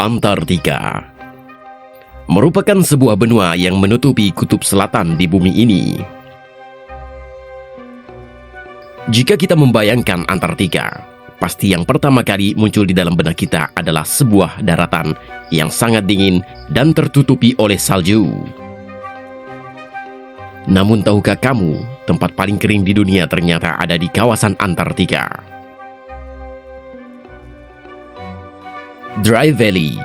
Antartika merupakan sebuah benua yang menutupi kutub selatan di bumi ini. Jika kita membayangkan Antartika, pasti yang pertama kali muncul di dalam benak kita adalah sebuah daratan yang sangat dingin dan tertutupi oleh salju. Namun tahukah kamu, tempat paling kering di dunia ternyata ada di kawasan Antartika? Dry Valley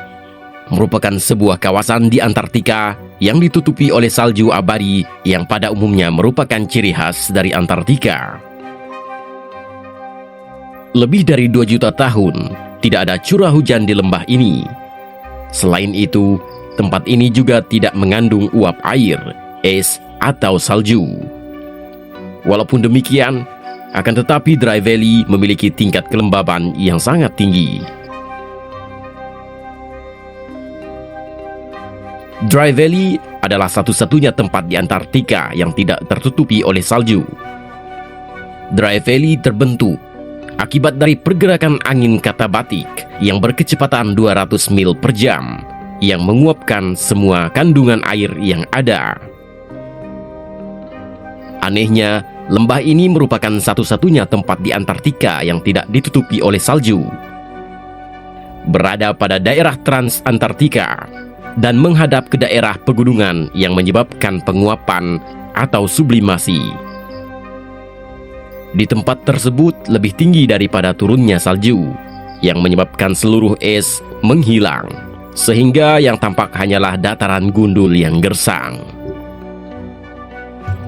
merupakan sebuah kawasan di Antartika yang ditutupi oleh salju abadi yang pada umumnya merupakan ciri khas dari Antartika. Lebih dari 2 juta tahun, tidak ada curah hujan di lembah ini. Selain itu, tempat ini juga tidak mengandung uap air, es, atau salju. Walaupun demikian, akan tetapi Dry Valley memiliki tingkat kelembaban yang sangat tinggi. Dry Valley adalah satu-satunya tempat di Antartika yang tidak tertutupi oleh salju. Dry Valley terbentuk akibat dari pergerakan angin katabatik yang berkecepatan 200 mil per jam yang menguapkan semua kandungan air yang ada. Anehnya, lembah ini merupakan satu-satunya tempat di Antartika yang tidak ditutupi oleh salju. Berada pada daerah Trans-Antartika dan menghadap ke daerah pegunungan yang menyebabkan penguapan atau sublimasi. Di tempat tersebut lebih tinggi daripada turunnya salju, yang menyebabkan seluruh es menghilang, sehingga yang tampak hanyalah dataran gundul yang gersang.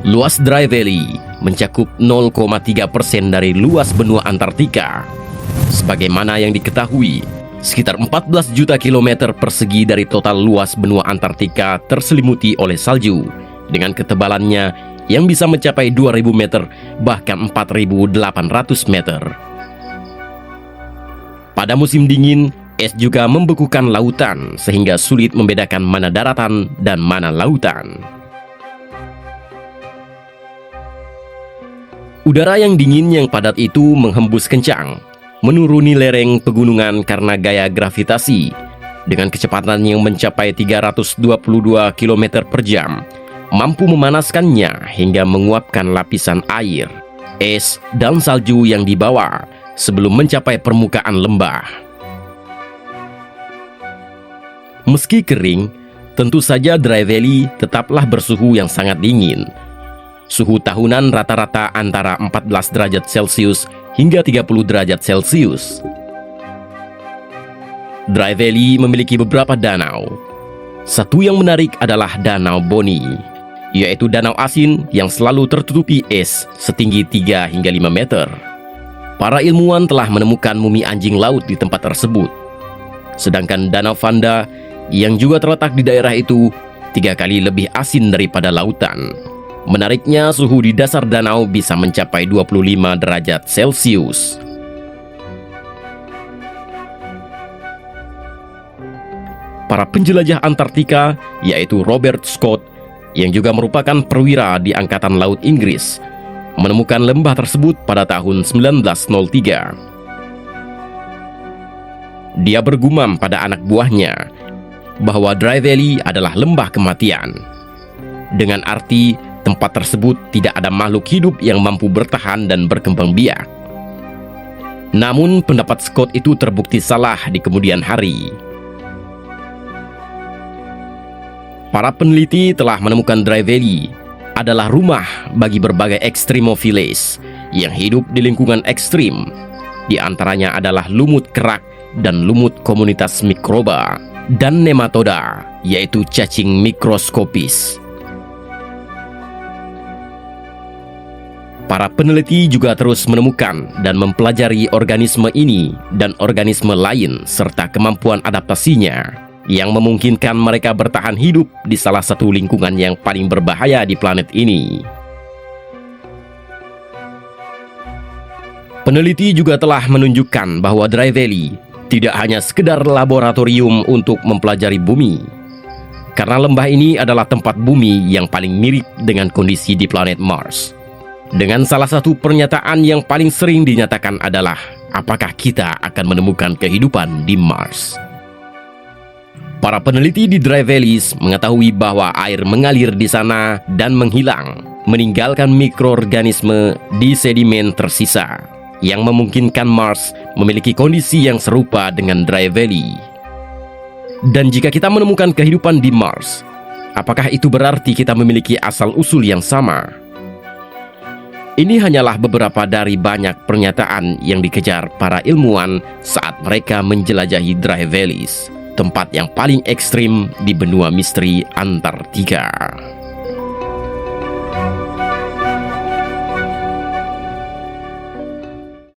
Luas Dry Valley mencakup 0,3% dari luas benua Antartika. Sebagaimana yang diketahui, sekitar 14 juta kilometer persegi dari total luas benua Antartika terselimuti oleh salju dengan ketebalannya yang bisa mencapai 2000 meter bahkan 4800 meter. Pada musim dingin, es juga membekukan lautan sehingga sulit membedakan mana daratan dan mana lautan. Udara yang dingin yang padat itu menghembus kencang menuruni lereng pegunungan karena gaya gravitasi dengan kecepatan yang mencapai 322 km per jam, mampu memanaskannya hingga menguapkan lapisan air, es, dan salju yang dibawa sebelum mencapai permukaan lembah. Meski kering, tentu saja Dry Valley tetaplah bersuhu yang sangat dingin. Suhu tahunan rata-rata antara 14 derajat Celcius hingga 30 derajat Celcius. Dry Valley memiliki beberapa danau. Satu yang menarik adalah Danau Boni, yaitu danau asin yang selalu tertutupi es setinggi 3 hingga 5 meter. Para ilmuwan telah menemukan mumi anjing laut di tempat tersebut. Sedangkan Danau Vanda yang juga terletak di daerah itu 3 kali lebih asin daripada lautan. Menariknya, suhu di dasar danau bisa mencapai 25 derajat Celcius. Para penjelajah Antartika, yaitu Robert Scott, yang juga merupakan perwira di Angkatan Laut Inggris, menemukan lembah tersebut pada tahun 1903. Dia bergumam pada anak buahnya bahwa Dry Valley adalah lembah kematian, dengan arti tempat tersebut tidak ada makhluk hidup yang mampu bertahan dan berkembang biak. Namun pendapat Scott itu terbukti salah di kemudian hari. Para peneliti telah menemukan Dry Valley adalah rumah bagi berbagai extremophiles yang hidup di lingkungan ekstrim. Di antaranya adalah lumut kerak dan lumut komunitas mikroba dan nematoda, yaitu cacing mikroskopis. Para peneliti juga terus menemukan dan mempelajari organisme ini dan organisme lain serta kemampuan adaptasinya yang memungkinkan mereka bertahan hidup di salah satu lingkungan yang paling berbahaya di planet ini. Peneliti juga telah menunjukkan bahwa Dry Valley tidak hanya sekedar laboratorium untuk mempelajari bumi, karena lembah ini adalah tempat bumi yang paling mirip dengan kondisi di planet Mars. Dengan salah satu pernyataan yang paling sering dinyatakan adalah, apakah kita akan menemukan kehidupan di Mars? Para peneliti di Dry Valleys mengetahui bahwa air mengalir di sana dan menghilang, meninggalkan mikroorganisme di sedimen tersisa, yang memungkinkan Mars memiliki kondisi yang serupa dengan Dry Valley. Dan jika kita menemukan kehidupan di Mars, apakah itu berarti kita memiliki asal-usul yang sama? Ini hanyalah beberapa dari banyak pernyataan yang dikejar para ilmuwan saat mereka menjelajahi Dry Valleys, tempat yang paling ekstrim di benua misteri Antartika.